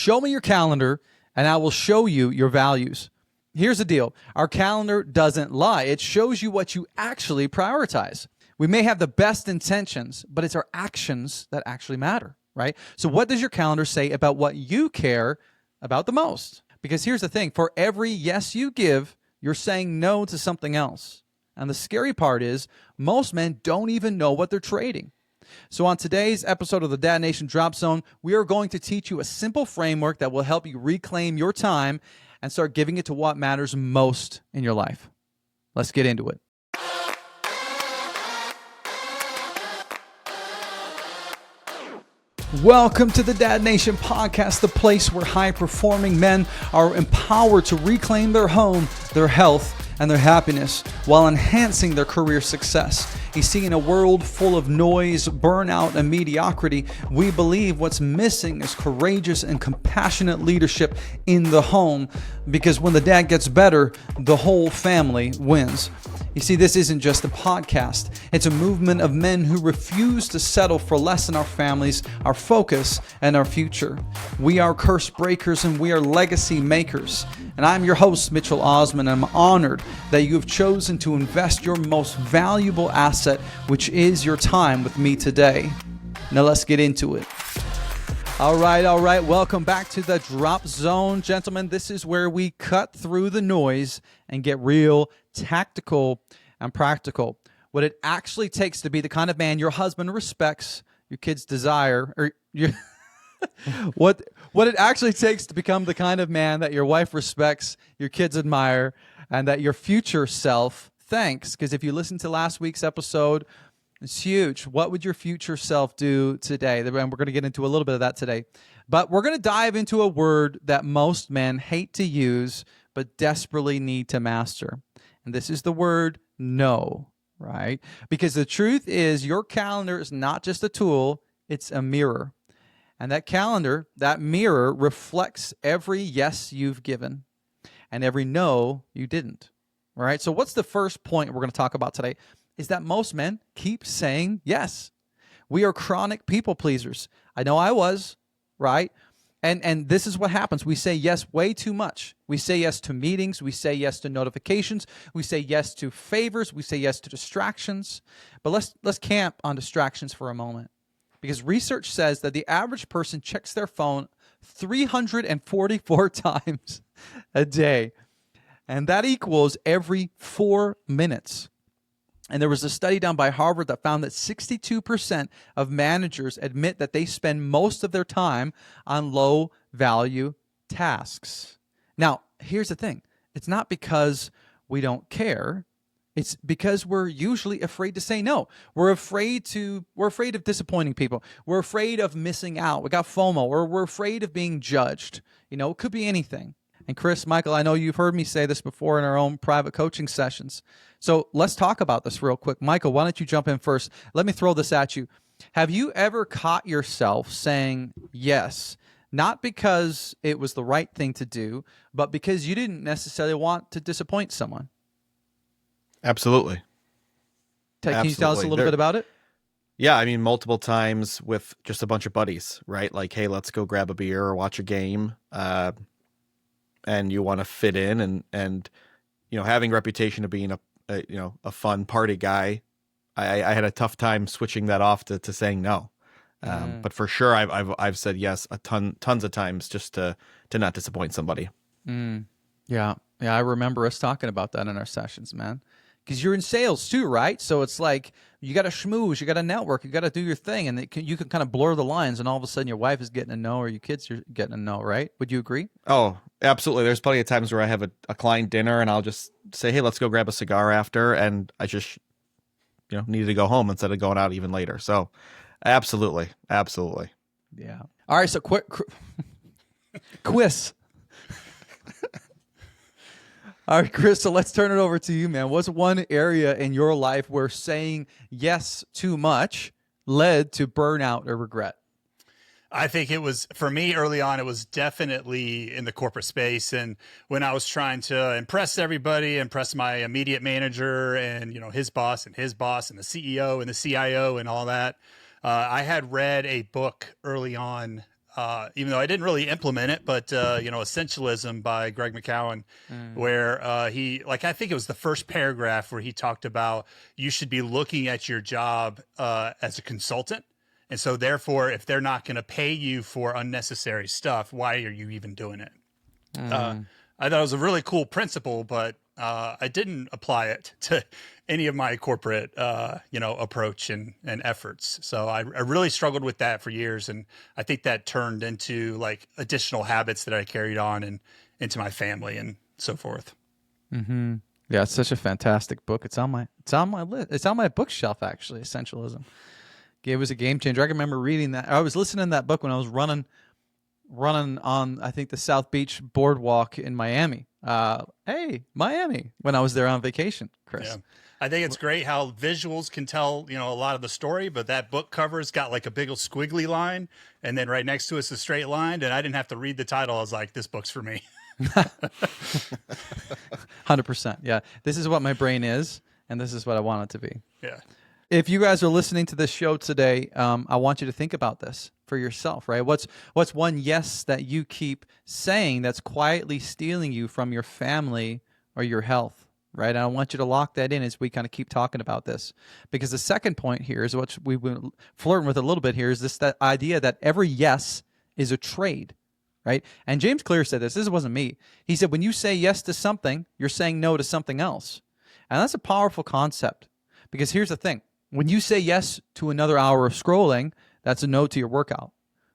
show me your calendar and I will show you your values. Here's the deal. Our calendar doesn't lie. It shows you what you actually prioritize. We may have the best intentions, but it's our actions that actually matter, right? So what does your calendar say about what you care about the most? Because here's the thing. For every yes you give, you're saying no to something else. And the scary part is most men don't even know what they're trading. So on today's episode of the Dad Nation Drop Zone, we are going to teach you a simple framework that will help you reclaim your time and start giving it to what matters most in your life. Let's get into it. Welcome to the Dad Nation podcast, the place where high-performing men are empowered to reclaim their home, their health, and their happiness while enhancing their career success. You see, in a world full of noise, burnout, and mediocrity, we believe what's missing is courageous and compassionate leadership in the home, because when the dad gets better, the whole family wins. You see, this isn't just a podcast. It's a movement of men who refuse to settle for less in our families, our focus, and our future. We are curse breakers and we are legacy makers. And I'm your host, Mitchell Osmond, and I'm honored that you have chosen to invest your most valuable asset, which is your time with me today. Now let's get into it. All right. Welcome back to the Drop Zone. Gentlemen, this is where we cut through the noise and get real tactical and practical. What it actually takes to be the kind of man your husband respects, your kids desire, or your what it actually takes to become the kind of man that your wife respects, your kids admire, and that your future self thanks. Because if you listen to last week's episode, it's huge. What would your future self do today? And we're going to get into a little bit of that today. But we're going to dive into a word that most men hate to use, but desperately need to master. And this is the word no, right? Because the truth is your calendar is not just a tool, it's a mirror. And that calendar, that mirror, reflects every yes you've given and every no you didn't. All right. So what's the first point we're going to talk about today? Is that most men keep saying yes. We are chronic people pleasers. I know I was, right? And this is what happens. We say yes way too much. We say yes to meetings. We say yes to notifications. We say yes to favors. We say yes to distractions. But let's camp on distractions for a moment. Because research says that the average person checks their phone 344 times a day. And that equals every 4 minutes. And there was a study done by Harvard that found that 62% of managers admit that they spend most of their time on low-value tasks. Now, here's the thing. It's not because we don't care. It's because we're usually afraid to say no. We're afraid of disappointing people. We're afraid of missing out. We got FOMO, or we're afraid of being judged. It could be anything. And Chris, Michael, I know you've heard me say this before in our own private coaching sessions. So let's talk about this real quick. Michael, why don't you jump in first? Let me throw this at you. Have you ever caught yourself saying yes, not because it was the right thing to do, but because you didn't necessarily want to disappoint someone? Absolutely. Can you tell us a little bit about it? Yeah, I mean, multiple times with just a bunch of buddies, right? Like, hey, let's go grab a beer or watch a game. And you want to fit in and having a reputation of being a fun party guy, I had a tough time switching that off to saying no. But for sure, I've said yes tons of times just to not disappoint somebody. Yeah, I remember us talking about that in our sessions, man. Because you're in sales too, right? So it's like you got to schmooze, you got to network, you got to do your thing, and you can kind of blur the lines, and all of a sudden your wife is getting a no or your kids are getting a no, right? Would you agree? Oh, absolutely. There's plenty of times where I have a client dinner and I'll just say, hey, let's go grab a cigar after, and I just needed to go home instead of going out even later. So absolutely. Yeah. All right, so quick quiz. All right, Chris, so let's turn it over to you, man. What's one area in your life where saying yes too much led to burnout or regret? I think it was, for me early on, it was definitely in the corporate space. And when I was trying to impress everybody, impress my immediate manager and, his boss and the CEO and the CIO and all that, I had read a book early on even though I didn't really implement it, but Essentialism by Greg McKeown, where I think it was the first paragraph where he talked about you should be looking at your job as a consultant. And so therefore, if they're not going to pay you for unnecessary stuff, why are you even doing it? I thought it was a really cool principle, but I didn't apply it to any of my corporate, approach and efforts. So I really struggled with that for years. And I think that turned into like additional habits that I carried on and into my family and so forth. Mm-hmm. Yeah, it's such a fantastic book. It's on my list. It's on my bookshelf, actually, Essentialism. It was a game changer. I can remember reading that. I was listening to that book when I was running on, I think, the South Beach boardwalk in Miami. Miami, when I was there on vacation, Chris. Yeah. I think it's great how visuals can tell, a lot of the story, but that book cover's got like a big old squiggly line, and then right next to it's a straight line, and I didn't have to read the title. I was like, this book's for me. 100%. Yeah. This is what my brain is, and this is what I want it to be. Yeah. If you guys are listening to this show today, I want you to think about this for yourself, right? What's one yes that you keep saying that's quietly stealing you from your family or your health, right? And I want you to lock that in as we kind of keep talking about this. Because the second point here is what we've been flirting with a little bit here, is that idea that every yes is a trade, right? And James Clear said this wasn't me. He said, when you say yes to something, you're saying no to something else. And that's a powerful concept, because here's the thing. When you say yes to another hour of scrolling, that's a no to your workout.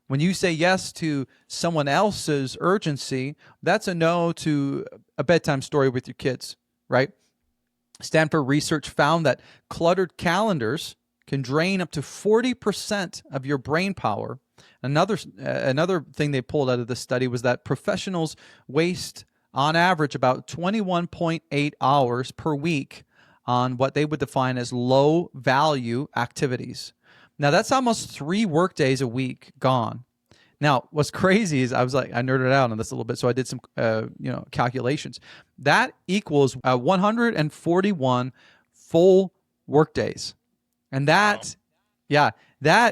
When you say yes to someone else's urgency, that's a no to a bedtime story with your kids, right? Stanford research found that cluttered calendars can drain up to 40% of your brain power. Another thing they pulled out of this study was that professionals waste, on average, about 21.8 hours per week on what they would define as low-value activities. Now, that's almost 3 work days a week gone. Now, what's crazy is I nerded out on this a little bit, so I did some calculations. That equals 141 full work days. And that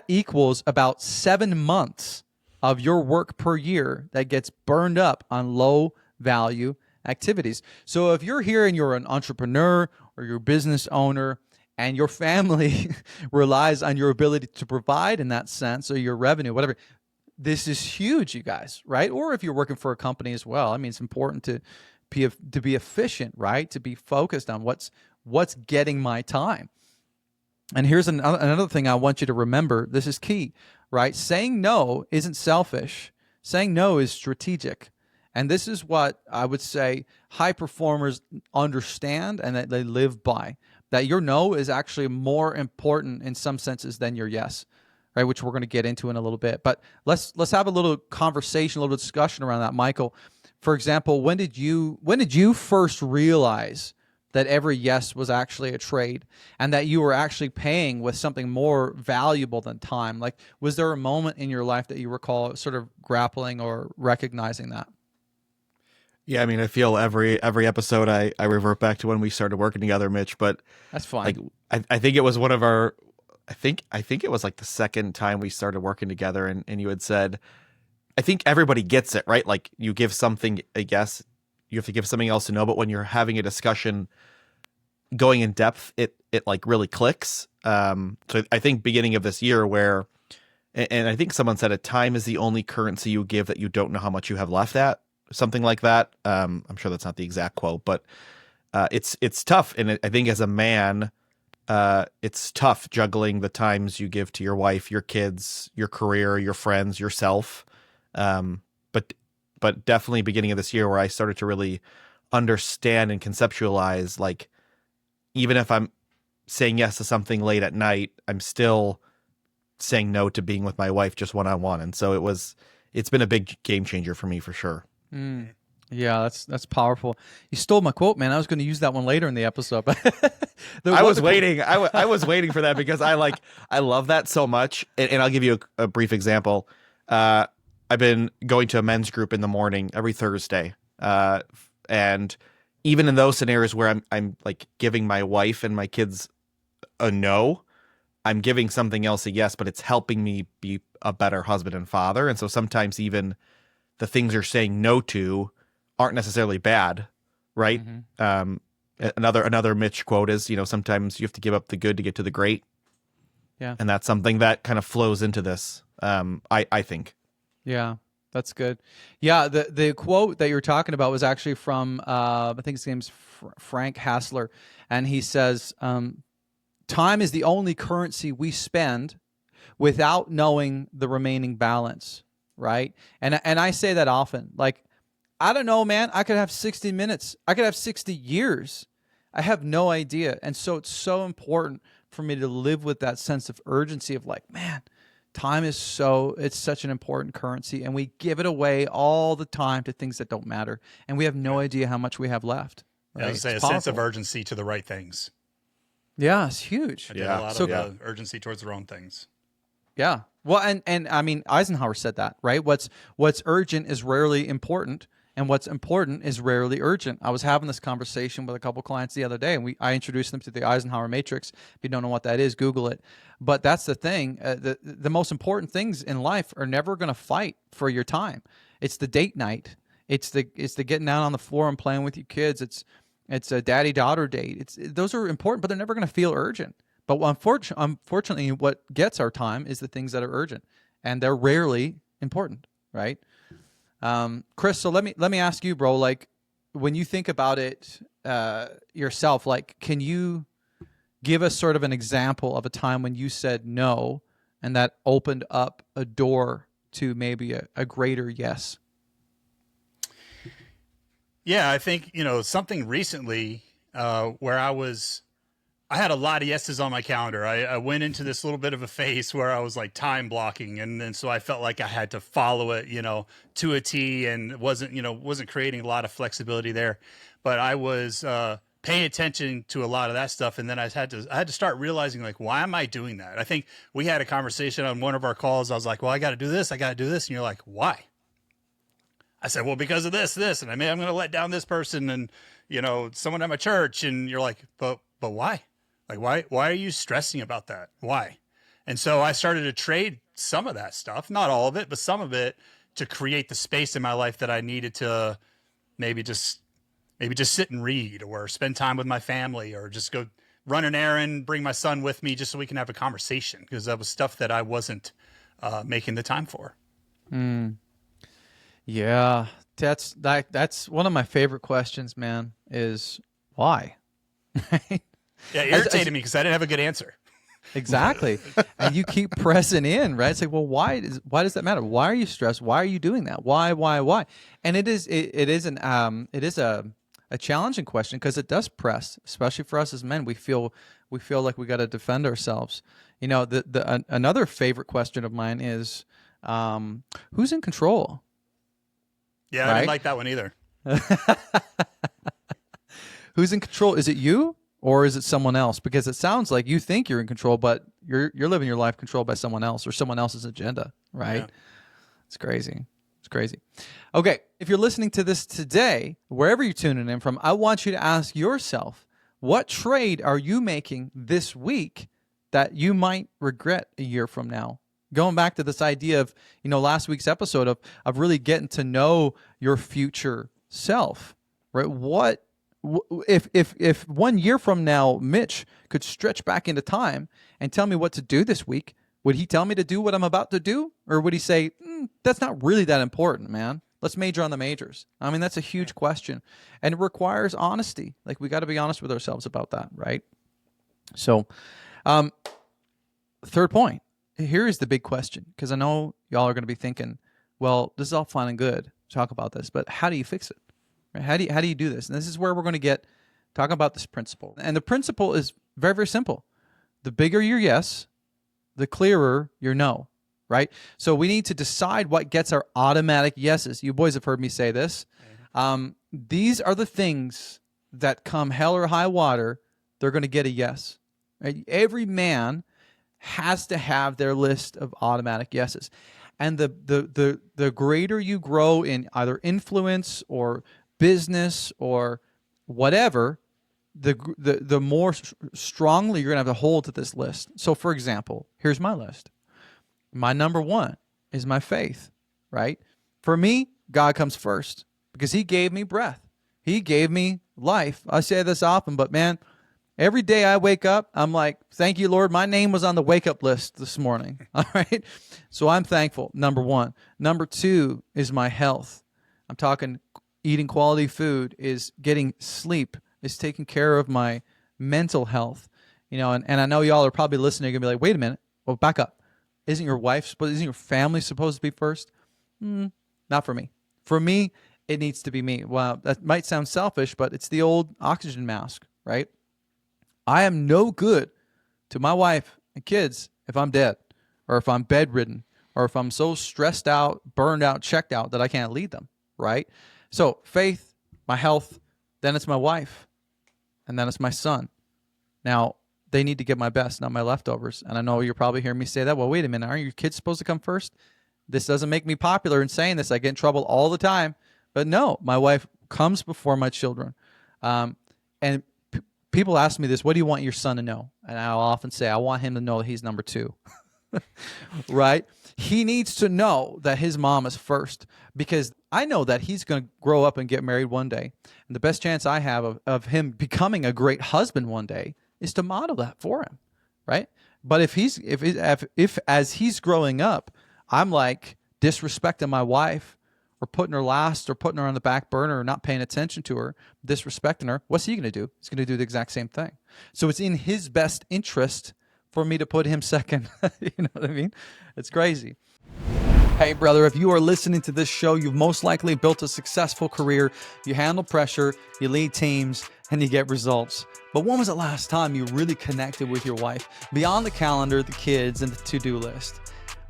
equals about 7 months of your work per year that gets burned up on low-value activities. So if you're here and you're an entrepreneur or you're a business owner and your family relies on your ability to provide in that sense, or your revenue, whatever, this is huge, you guys, right? Or if you're working for a company as well, I mean, it's important to be efficient, right? To be focused on what's getting my time. And here's another thing I want you to remember. This is key, right? Saying no isn't selfish. Saying no is strategic. And this is what I would say high performers understand and that they live by. That your no is actually more important in some senses than your yes, right? Which we're going to get into in a little bit. But let's have a little conversation, a little discussion around that, Michael. For example, when did you first realize that every yes was actually a trade and that you were actually paying with something more valuable than time? Like, was there a moment in your life that you recall sort of grappling or recognizing that? Yeah, I mean, I feel every episode I revert back to when we started working together, Mitch. But that's fine. Like, I think it was one of our, I think it was like the second time we started working together, and you had said, I think everybody gets it, right? Like, you give something a yes, you have to give something else a no. But when you're having a discussion, going in depth, it like really clicks. So I think beginning of this year, where, and I think someone said, time is the only currency you give that you don't know how much you have left at. Something like that. I'm sure that's not the exact quote, but it's tough. And I think as a man, it's tough juggling the times you give to your wife, your kids, your career, your friends, yourself. But definitely beginning of this year, where I started to really understand and conceptualize, like, even if I'm saying yes to something late at night, I'm still saying no to being with my wife just one-on-one. And so it's been a big game changer for me, for sure. Yeah, that's powerful. You stole my quote, man. I was going to use that one later in the episode. I was waiting. I was waiting for that because I love that so much. And I'll give you a brief example. I've been going to a men's group in the morning every Thursday, and even in those scenarios where I'm like giving my wife and my kids a no, I'm giving something else a yes, but it's helping me be a better husband and father. And so sometimes even the things you're saying no to aren't necessarily bad, right? Another Mitch quote is, sometimes you have to give up the good to get to the great. Yeah. And that's something that kind of flows into this, I think. Yeah, that's good. Yeah, the quote that you were talking about was actually from, I think his name's Frank Hassler. And he says, time is the only currency we spend without knowing the remaining balance, right? And I say that often. Like, I don't know, man. I could have 60 minutes. I could have 60 years. I have no idea. And so it's so important for me to live with that sense of urgency of like, man, time is it's such an important currency, and we give it away all the time to things that don't matter. And we have no idea how much we have left. Right? I was say a sense of urgency to the right things. Yeah, it's huge. I did a lot of urgency towards the wrong things. Yeah. Well, and I mean, Eisenhower said that, right? What's urgent is rarely important, and what's important is rarely urgent. I was having this conversation with a couple clients the other day, and I introduced them to the Eisenhower matrix. If you don't know what that is, Google it. But that's the thing. The most important things in life are never going to fight for your time. It's the date night. It's the getting down on the floor and playing with your kids. It's a daddy-daughter date. Those are important, but they're never going to feel urgent. But unfortunately, what gets our time is the things that are urgent, and they're rarely important, right? Chris, so let me ask you, bro, like when you think about it yourself, like can you give us sort of an example of a time when you said no and that opened up a door to maybe a greater yes? Yeah, I think, something recently where I had a lot of yeses on my calendar. I went into this little bit of a phase where I was like time blocking. And then so I felt like I had to follow it, to a T, and wasn't creating a lot of flexibility there. But I was paying attention to a lot of that stuff. And then I had to start realizing, like, why am I doing that? I think we had a conversation on one of our calls. I was like, well, I got to do this. I got to do this. And you're like, why? I said, well, because of this, and I'm going to let down this person and, someone at my church. And you're like, but why? Like, why are you stressing about that? Why? And so I started to trade some of that stuff, not all of it, but some of it, to create the space in my life that I needed to maybe just sit and read, or spend time with my family, or just go run an errand, bring my son with me just so we can have a conversation, because that was stuff that I wasn't making the time for. Yeah, that's one of my favorite questions, man, is why? Yeah, it irritated me because I didn't have a good answer. Exactly. And you keep pressing in, right? It's like, well, why does that matter? Why are you stressed? Why are you doing that? Why? And it is a challenging question, because it does press, especially for us as men. We feel like we got to defend ourselves. Another favorite question of mine is, who's in control? Yeah, right? I didn't like that one either. Who's in control? Is it you? Or is it someone else? Because it sounds like you think you're in control, but you're living your life controlled by someone else or someone else's agenda, right? Yeah. It's crazy. It's crazy. Okay, if you're listening to this today, wherever you're tuning in from, I want you to ask yourself, what trade are you making this week that you might regret a year from now? Going back to this idea of, last week's episode of really getting to know your future self, right? If 1 year from now, Mitch could stretch back into time and tell me what to do this week, would he tell me to do what I'm about to do? Or would he say, that's not really that important, man. Let's major on the majors. I mean, that's a huge question. And it requires honesty. Like, we got to be honest with ourselves about that, right? So, third point. Here is the big question, because I know y'all are going to be thinking, well, this is all fine and good, talk about this, but how do you fix it? Right? How do you do this? And this is where we're going to talk about this principle. And the principle is very, very simple. The bigger your yes, the clearer your no, right? So we need to decide what gets our automatic yeses. You boys have heard me say this. These are the things that, come hell or high water, they're going to get a yes. Right? Every man has to have their list of automatic yeses. And the greater you grow in either influence or business or whatever, the more strongly you're going to have to hold to this list. So, for example, here's my list. My number one is my faith, right? For me, God comes first because he gave me breath. He gave me life. I say this often, but man, every day I wake up, I'm like, thank you, Lord. My name was on the wake up list this morning. All right. So I'm thankful. Number one. Number two is my health. I'm talking eating quality food, is getting sleep, is taking care of my mental health. And I know y'all are probably listening and be like, wait a minute. Well, back up. Isn't your family supposed to be first? Not for me. For me, it needs to be me. Well, that might sound selfish, but it's the old oxygen mask, right? I am no good to my wife and kids if I'm dead, or if I'm bedridden, or if I'm so stressed out, burned out, checked out that I can't lead them, right? So faith, my health, then it's my wife, and then it's my son. Now, they need to get my best, not my leftovers. And I know you're probably hearing me say that. Well, wait a minute. Aren't your kids supposed to come first? This doesn't make me popular in saying this. I get in trouble all the time. But no, my wife comes before my children. And people ask me this, what do you want your son to know? And I'll often say, I want him to know that he's number two. Right? He needs to know that his mom is first, because I know that he's going to grow up and get married one day. And the best chance I have of him becoming a great husband one day is to model that for him, right? But if as he's growing up, I'm like disrespecting my wife, or putting her last, or putting her on the back burner, or not paying attention to her, disrespecting her, what's he going to do? He's going to do the exact same thing. So it's in his best interest for me to put him second. You know what I mean? It's crazy. Hey, brother, if you are listening to this show, you've most likely built a successful career. You handle pressure, you lead teams, and you get results. But when was the last time you really connected with your wife beyond the calendar, the kids, and the to-do list?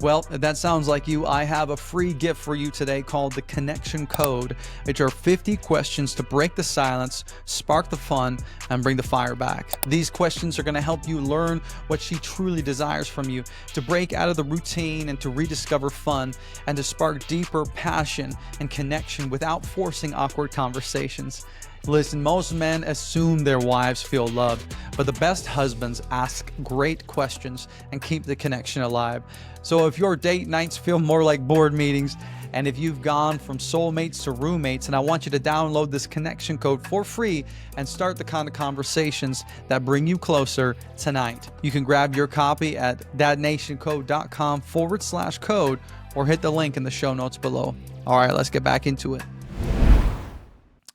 Well, if that sounds like you, I have a free gift for you today called the Connection Code, which are 50 questions to break the silence, spark the fun, and bring the fire back. These questions are going to help you learn what she truly desires from you, to break out of the routine and to rediscover fun, and to spark deeper passion and connection without forcing awkward conversations. Listen, most men assume their wives feel loved, but the best husbands ask great questions and keep the connection alive. So if your date nights feel more like board meetings, and if you've gone from soulmates to roommates, and I want you to download this connection code for free and start the kind of conversations that bring you closer tonight. You can grab your copy at dadnationcode.com/code, or hit the link in the show notes below. All right, let's get back into it.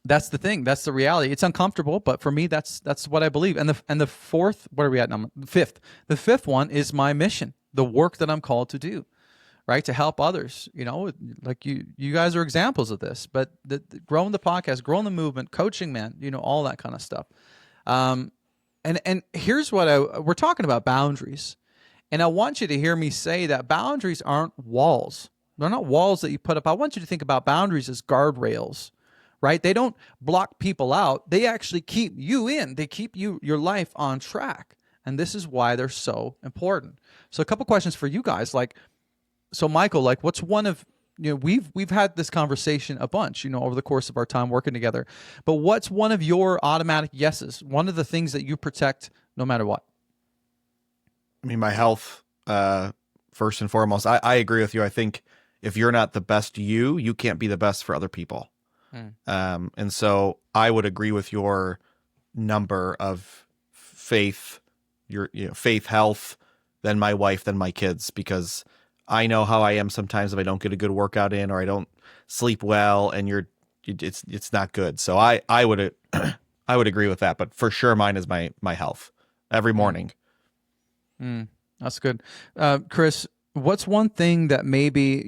That's the thing. That's the reality. It's uncomfortable, but for me, that's what I believe. And the fourth, what are we at now? The fifth one is my mission, the work that I'm called to do, right? To help others. Like you guys are examples of this. But growing the podcast, growing the movement, coaching men, all that kind of stuff. And here's what we're talking about: boundaries. And I want you to hear me say that boundaries aren't walls. They're not walls that you put up. I want you to think about boundaries as guardrails. Right? They don't block people out. They actually keep you in. They keep your life on track. And this is why they're so important. So a couple questions for you guys. So Michael, what's one of, we've had this conversation a bunch, over the course of our time working together. But what's one of your automatic yeses? One of the things that you protect no matter what? I mean, my health, first and foremost. I agree with you. I think if you're not the best you can't be the best for other people. And so I would agree with your number of faith, faith, health, then my wife, then my kids, because I know how I am sometimes if I don't get a good workout in, or I don't sleep well, and it's not good. So I would agree with that, but for sure mine is my health every morning. That's good. Chris, what's one thing that maybe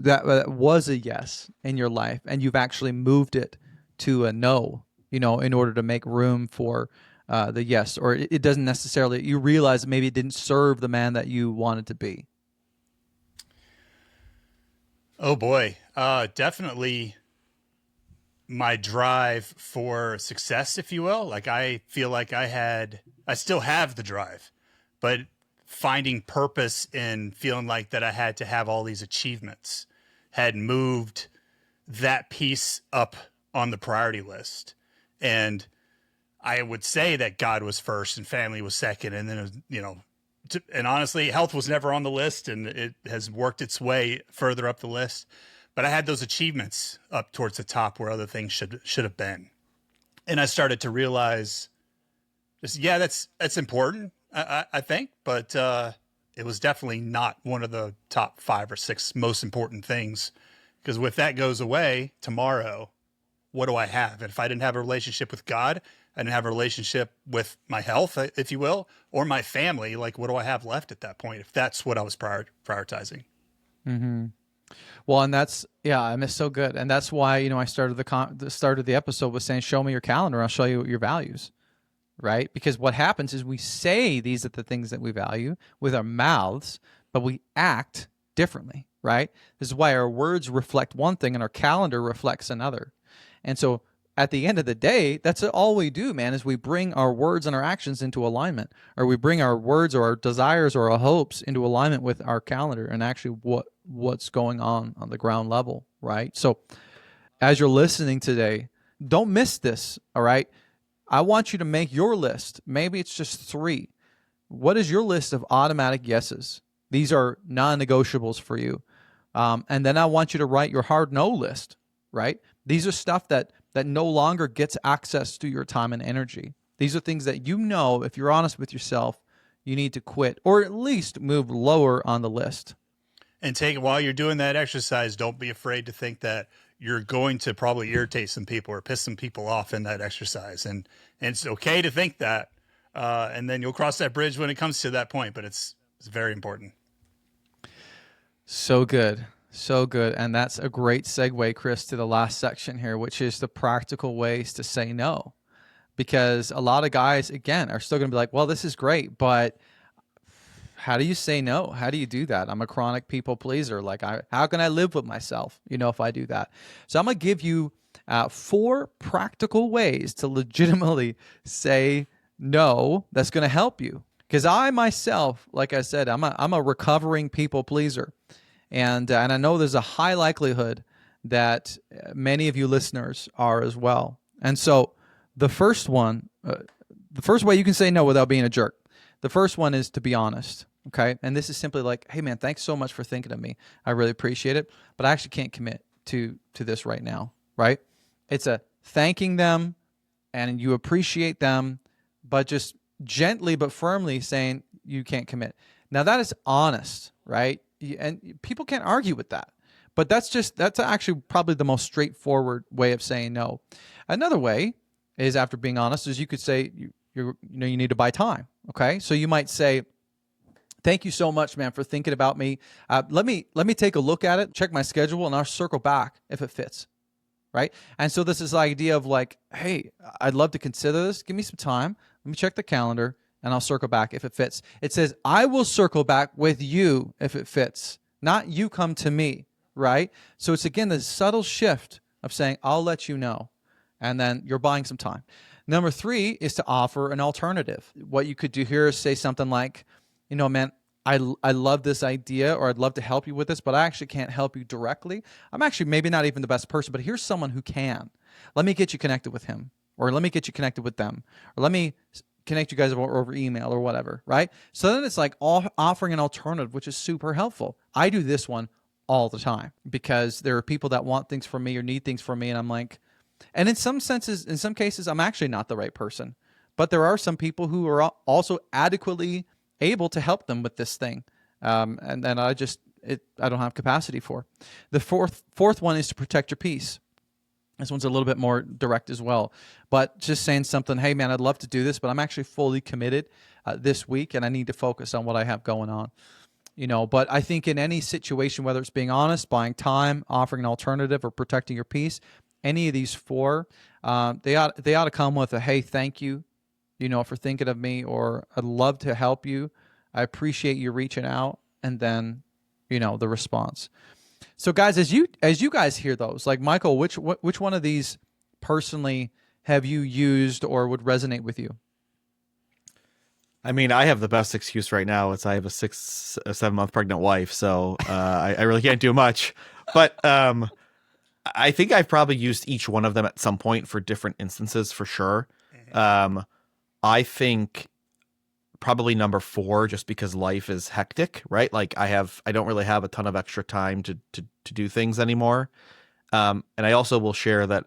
that was a yes in your life, and you've actually moved it to a no, in order to make room for the yes, or it doesn't necessarily, you realize maybe it didn't serve the man that you wanted to be? Oh boy. Definitely my drive for success, if you will. I feel like I still have the drive, but finding purpose in feeling like that I had to have all these achievements had moved that piece up on the priority list. And I would say that God was first and family was second. And then, and honestly, health was never on the list, and it has worked its way further up the list. But I had those achievements up towards the top where other things should have been. And I started to realize, that's important, I think, but it was definitely not one of the top 5 or 6 most important things. Because if that goes away tomorrow, what do I have? And if I didn't have a relationship with God, I didn't have a relationship with my health, if you will, or my family, like what do I have left at that point? If that's what I was prioritizing. Mm-hmm. Well, and that's, I miss so good. And that's why, I started the episode with saying, show me your calendar. I'll show you your values, right? Because what happens is we say these are the things that we value with our mouths, but we act differently, right? This is why our words reflect one thing and our calendar reflects another. And so at the end of the day, that's all we do, man, is we bring our words and our actions into alignment, or we bring our words or our desires or our hopes into alignment with our calendar and actually what's going on the ground level, right? So as you're listening today, don't miss this, all right? I want you to make your list. Maybe it's just 3. What is your list of automatic yeses? These are non-negotiables for you. And then I want you to write your hard no list, right? These are stuff that no longer gets access to your time and energy. These are things that if you're honest with yourself, you need to quit or at least move lower on the list. And while you're doing that exercise, don't be afraid to think that you're going to probably irritate some people or piss some people off in that exercise. And it's okay to think that. And then you'll cross that bridge when it comes to that point, but it's very important. So good. So good. And that's a great segue, Chris, to the last section here, which is the practical ways to say no. Because a lot of guys, again, are still going to be like, well, this is great, but how do you say no? How do you do that? I'm a chronic people pleaser. Like, how can I live with myself, if I do that? So I'm going to give you 4 practical ways to legitimately say no that's going to help you. Because I myself, like I said, I'm a recovering people pleaser. And I know there's a high likelihood that many of you listeners are as well. And so the first way you can say no without being a jerk, the first one is to be honest, okay? And this is simply like, hey, man, thanks so much for thinking of me. I really appreciate it, but I actually can't commit to this right now, right? It's a thanking them, and you appreciate them, but just gently but firmly saying you can't commit. Now, that is honest, right? And people can't argue with that. But that's actually probably the most straightforward way of saying no. Another way is, after being honest, is you could say you need to buy time. Okay, so you might say, "Thank you so much, man, for thinking about me. Let me take a look at it, check my schedule, and I'll circle back if it fits." Right? And so this is the idea of like, "Hey, I'd love to consider this. Give me some time. Let me check the calendar, and I'll circle back if it fits." It says, "I will circle back with you if it fits, not you come to me." Right? So it's, again, this subtle shift of saying, I'll let you know, and then you're buying some time. Number 3 is to offer an alternative. What you could do here is say something like, man, I love this idea, or I'd love to help you with this, but I actually can't help you directly. I'm actually maybe not even the best person, but here's someone who can. Let me get you connected with him, or let me get you connected with them, or let me connect you guys over email or whatever, right? So then it's like offering an alternative, which is super helpful. I do this one all the time because there are people that want things from me or need things from me, and I'm like, and in some cases, I'm actually not the right person, but there are some people who are also adequately able to help them with this thing, and then I don't have capacity for. The fourth one is to protect your peace. This one's a little bit more direct as well, but just saying something, hey man, I'd love to do this, but I'm actually fully committed this week, and I need to focus on what I have going on. But I think in any situation, whether it's being honest, buying time, offering an alternative, or protecting your peace, any of these 4, they ought to come with a, hey, thank you, for thinking of me, or I'd love to help you. I appreciate you reaching out, and then, the response. So guys, as you guys hear those, like Michael, which one of these personally have you used or would resonate with you? I mean, I have the best excuse right now. I have a 7-month pregnant wife, so I really can't do much. But I think I've probably used each one of them at some point for different instances, for sure. I think probably number 4, just because life is hectic, right? Like I don't really have a ton of extra time to do things anymore. And I also will share that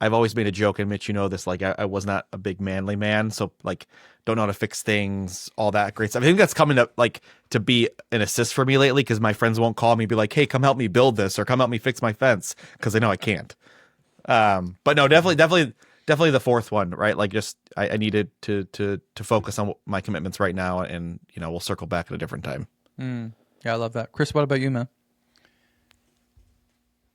I've always made a joke, and Mitch, you know this, like I was not a big manly man. So like, don't know how to fix things, all that great stuff. I think that's coming up like to be an assist for me lately, because my friends won't call me and be like, hey, come help me build this, or come help me fix my fence, because they know I can't. But no, definitely the 4th one, right? Like just, I needed to focus on my commitments right now, and we'll circle back at a different time. Yeah, I love that. Chris, what about you, man?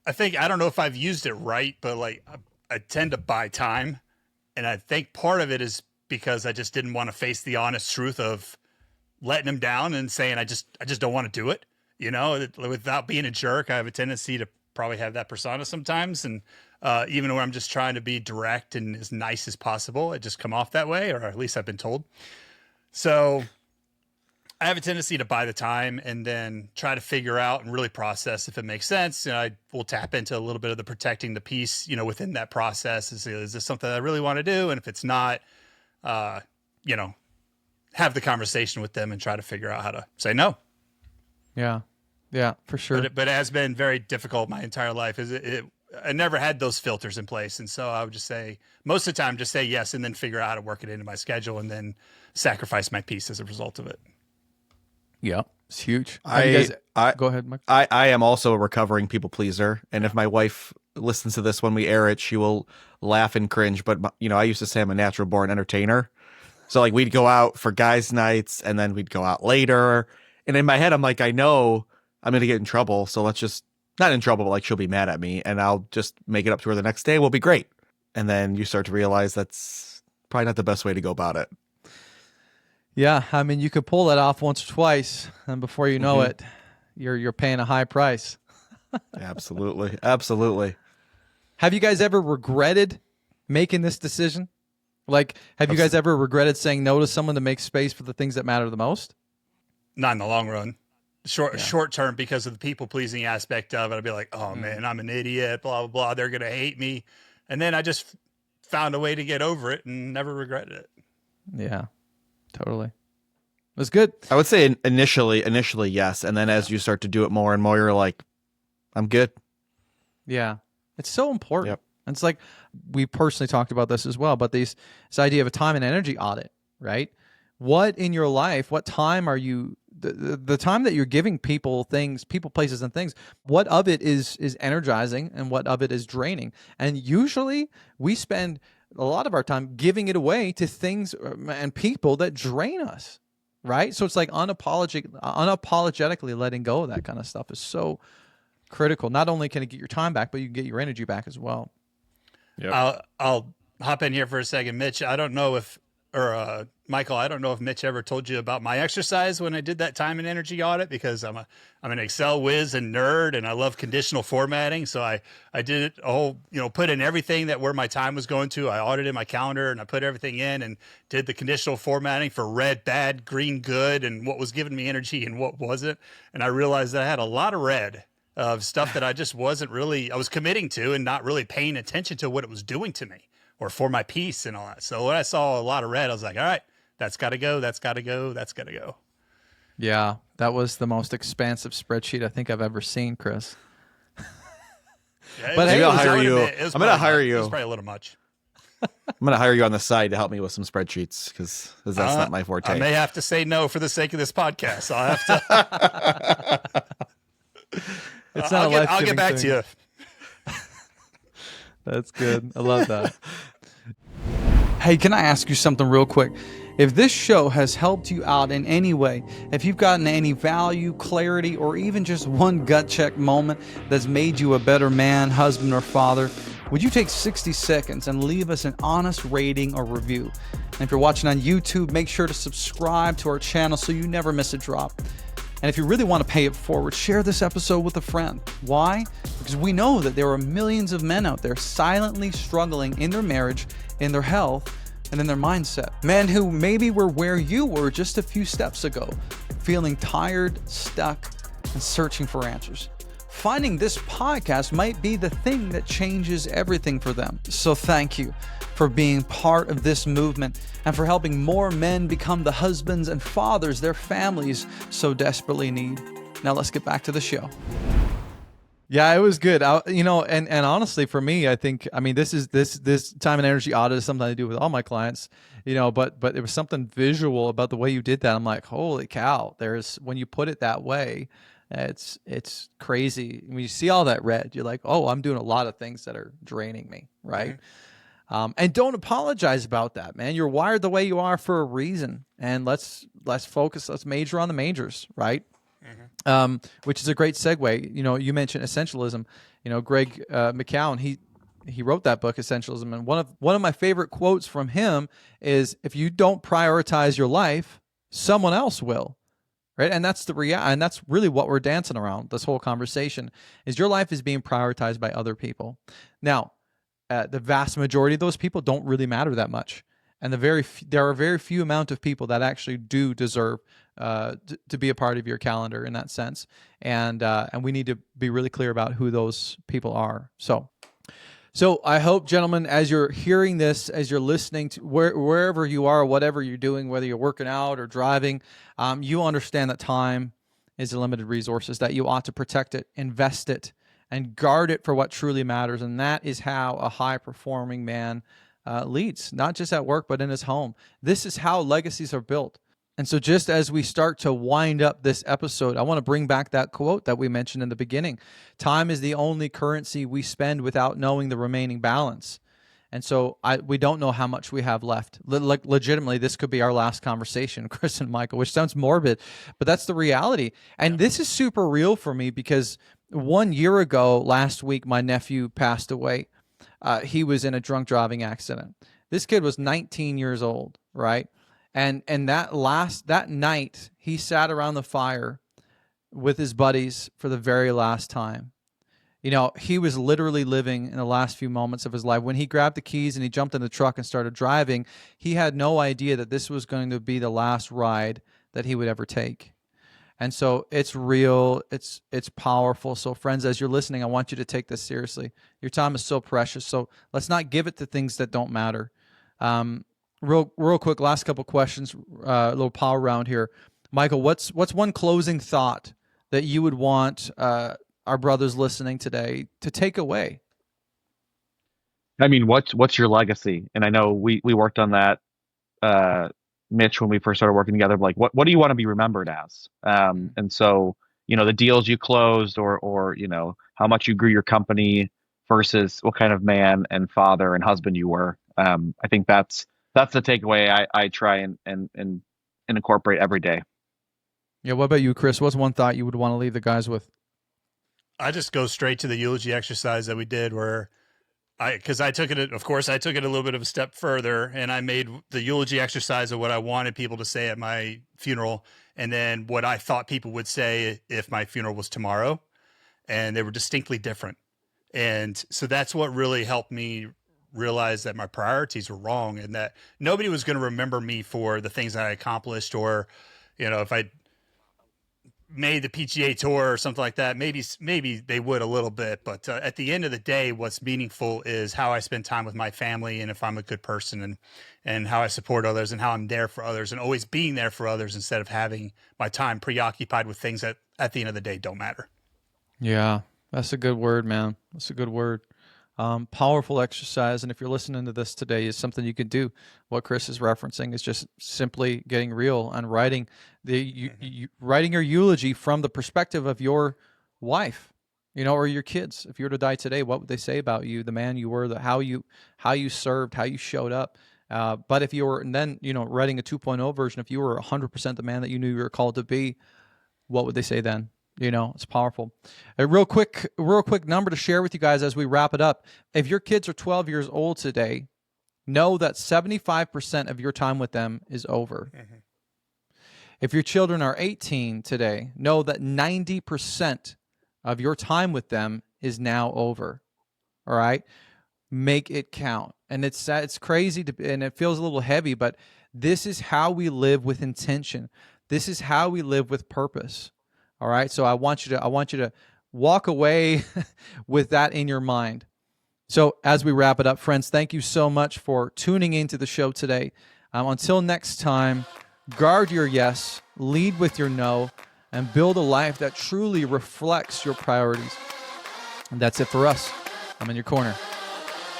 I don't know if I've used it right, but like I tend to buy time. And I think part of it is because I just didn't want to face the honest truth of letting him down and saying, I just don't want to do it. Without being a jerk, I have a tendency to probably have that persona sometimes. And even when I'm just trying to be direct and as nice as possible, it just come off that way, or at least I've been told. So I have a tendency to buy the time and then try to figure out and really process if it makes sense. And I will tap into a little bit of the protecting the peace, within that process. Is this something I really want to do? And if it's not, have the conversation with them and try to figure out how to say no. Yeah, for sure. But it has been very difficult my entire life. I never had those filters in place. And so I would just say, most of the time, just say yes, and then figure out how to work it into my schedule, and then sacrifice my peace as a result of it. Yeah, it's huge. Go ahead, Mike. I am also a recovering people pleaser, and if my wife listens to this when we air it, she will laugh and cringe. But I used to say I'm a natural born entertainer, so like we'd go out for guys' nights, and then we'd go out later. And in my head, I'm like, I know I'm gonna get in trouble, so let's just not in trouble, but like she'll be mad at me, and I'll just make it up to her the next day. We'll be great. And then you start to realize that's probably not the best way to go about it. Yeah, I mean, you could pull that off once or twice, and before you know it, you're paying a high price. Absolutely. Have you guys ever regretted making this decision? Like, have you guys ever regretted saying no to someone to make space for the things that matter the most? Not in the long run. Short term, because of the people pleasing aspect of it, I'd be like, oh man, I'm an idiot, blah, blah, blah. They're going to hate me. And then I just found a way to get over it and never regretted it. Yeah. Totally. That's good. I would say initially, yes. And then as you start to do it more and more, you're like, I'm good. Yeah. It's so important. Yep. And it's like, we personally talked about this as well, but this idea of a time and energy audit, right? What in your life, what time are you, the time that you're giving people things, people, places, and things, what of it is energizing and what of it is draining? And usually we spend a lot of our time giving it away to things and people that drain us, right? So it's like unapologetically letting go of that kind of stuff is so critical. Not only can it get your time back, but you can get your energy back as well. Yep. I'll hop in here for a second. Mitch, I don't know if, or Michael, I don't know if Mitch ever told you about my exercise when I did that time and energy audit, because I'm an Excel whiz and nerd, and I love conditional formatting. So I did it all, put in everything that where my time was going to. I audited my calendar and I put everything in and did the conditional formatting for red, bad, green, good, and what was giving me energy and what wasn't. And I realized that I had a lot of red of stuff that I just wasn't really, I was committing to and not really paying attention to what it was doing to me or for my peace and all that. So when I saw a lot of red, I was like, all right, that's got to go. That's got to go. That's got to go. Yeah, that was the most expansive spreadsheet I think I've ever seen, Chris. Yeah, but hey, I'll hire you. I'm going to hire you. It's probably a little much. I'm going to hire you on the side to help me with some spreadsheets, because that's not my forte. I may have to say no for the sake of this podcast. I'll have to. It's not I'll get back to you. That's good. I love that. Hey, can I ask you something real quick? If this show has helped you out in any way, if you've gotten any value, clarity, or even just one gut check moment that's made you a better man, husband, or father, would you take 60 seconds and leave us an honest rating or review? And if you're watching on YouTube, make sure to subscribe to our channel so you never miss a drop. And if you really want to pay it forward, share this episode with a friend. Why? Because we know that there are millions of men out there silently struggling in their marriage, in their health, and in their mindset. Men who maybe were where you were just a few steps ago, feeling tired, stuck, and searching for answers. finding this podcast might be the thing that changes everything for them. So thank you for being part of this movement and for helping more men become the husbands and fathers their families so desperately need. Now let's get back to the show. Yeah, it was good. And honestly, for me, I think, this time and energy audit is something I do with all my clients, but it was something visual about the way you did that. I'm like, holy cow, when you put it that way, it's crazy. When you see all that red, you're like, oh, I'm doing a lot of things that are draining me. Right. Mm-hmm. And don't apologize about that, man. You're wired the way you are for a reason. And let's focus. Let's major on the majors. Right. Mm-hmm. Which is a great segue. You mentioned essentialism. Greg McKeown, he wrote that book, Essentialism, and one of my favorite quotes from him is, "If you don't prioritize your life, someone else will." Right, and that's and that's really what we're dancing around. This whole conversation is your life is being prioritized by other people. Now, the vast majority of those people don't really matter that much. And there are very few amount of people that actually do deserve to be a part of your calendar in that sense, and we need to be really clear about who those people are. So I hope, gentlemen, as you're hearing this, as you're listening to wherever you are, whatever you're doing, whether you're working out or driving, you understand that time is a limited resources, that you ought to protect it, invest it, and guard it for what truly matters, and that is how a high-performing man leads, not just at work, but in his home. This is how legacies are built. And so just as we start to wind up this episode, I want to bring back that quote that we mentioned in the beginning. Time is the only currency we spend without knowing the remaining balance. And so we don't know how much we have left. Legitimately, this could be our last conversation, Chris and Michael, which sounds morbid, but that's the reality. And this is super real for me because 1 year ago, last week, my nephew passed away. He was in a drunk driving accident. This kid was 19 years old, right? And that night, he sat around the fire with his buddies for the very last time. He was literally living in the last few moments of his life. When he grabbed the keys and he jumped in the truck and started driving, he had no idea that this was going to be the last ride that he would ever take. And so it's real, it's powerful. So friends, as you're listening, I want you to take this seriously. Your time is so precious. So let's not give it to things that don't matter. Real quick, last couple questions, a little power round here. Michael, what's one closing thought that you would want our brothers listening today to take away? What's your legacy? And I know we worked on that, Mitch, when we first started working together. Like, what do you want to be remembered as? And so, the deals you closed, or how much you grew your company versus what kind of man and father and husband you were. I think that's the takeaway I try and incorporate every day. Yeah. What about you, Chris? What's one thought you would want to leave the guys with? I just go straight to the eulogy exercise that we did where because I took it a little bit of a step further, and I made the eulogy exercise of what I wanted people to say at my funeral, and then what I thought people would say if my funeral was tomorrow, and they were distinctly different. And so that's what really helped me realize that my priorities were wrong, and that nobody was going to remember me for the things that I accomplished, or if I made the PGA Tour or something like that, maybe they would a little bit, but at the end of the day, what's meaningful is how I spend time with my family, and if I'm a good person, and how I support others, and how I'm there for others, and always being there for others instead of having my time preoccupied with things that at the end of the day don't matter. Yeah, that's a good word, man. That's a good word. Powerful exercise, and if you're listening to this today, is something you can do. What Chris is referencing is just simply getting real and writing writing your eulogy from the perspective of your wife, or your kids. If you were to die today, what would they say about you, the man you were, how you served, how you showed up? But if you were, and then writing a 2.0 version, if you were 100% the man that you knew you were called to be, what would they say then? It's powerful. A real quick number to share with you guys as we wrap it up. If your kids are 12 years old today, know that 75% of your time with them is over. Mm-hmm. If your children are 18 today, know that 90% of your time with them is now over. All right? Make it count. And it's crazy and it feels a little heavy, but this is how we live with intention. This is how we live with purpose. All right. So I want you to walk away with that in your mind. So as we wrap it up, friends, thank you so much for tuning into the show today. Until next time, guard your yes, lead with your no, and build a life that truly reflects your priorities. And that's it for us. I'm in your corner.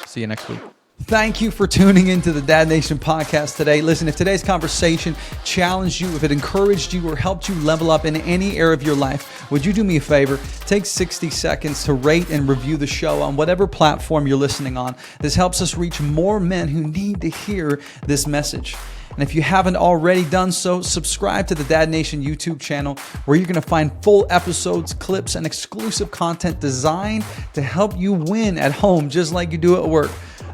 See you next week. Thank you for tuning into the Dad Nation podcast today. Listen, if today's conversation challenged you, if it encouraged you or helped you level up in any area of your life, would you do me a favor? Take 60 seconds to rate and review the show on whatever platform you're listening on. This helps us reach more men who need to hear this message. And if you haven't already done so, subscribe to the Dad Nation YouTube channel, where you're going to find full episodes, clips, and exclusive content designed to help you win at home just like you do at work.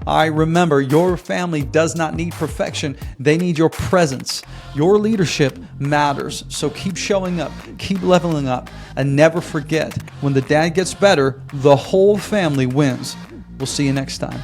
Remember, your family does not need perfection. They need your presence. Your leadership matters. So keep showing up, keep leveling up, and never forget, when the dad gets better, the whole family wins. We'll see you next time.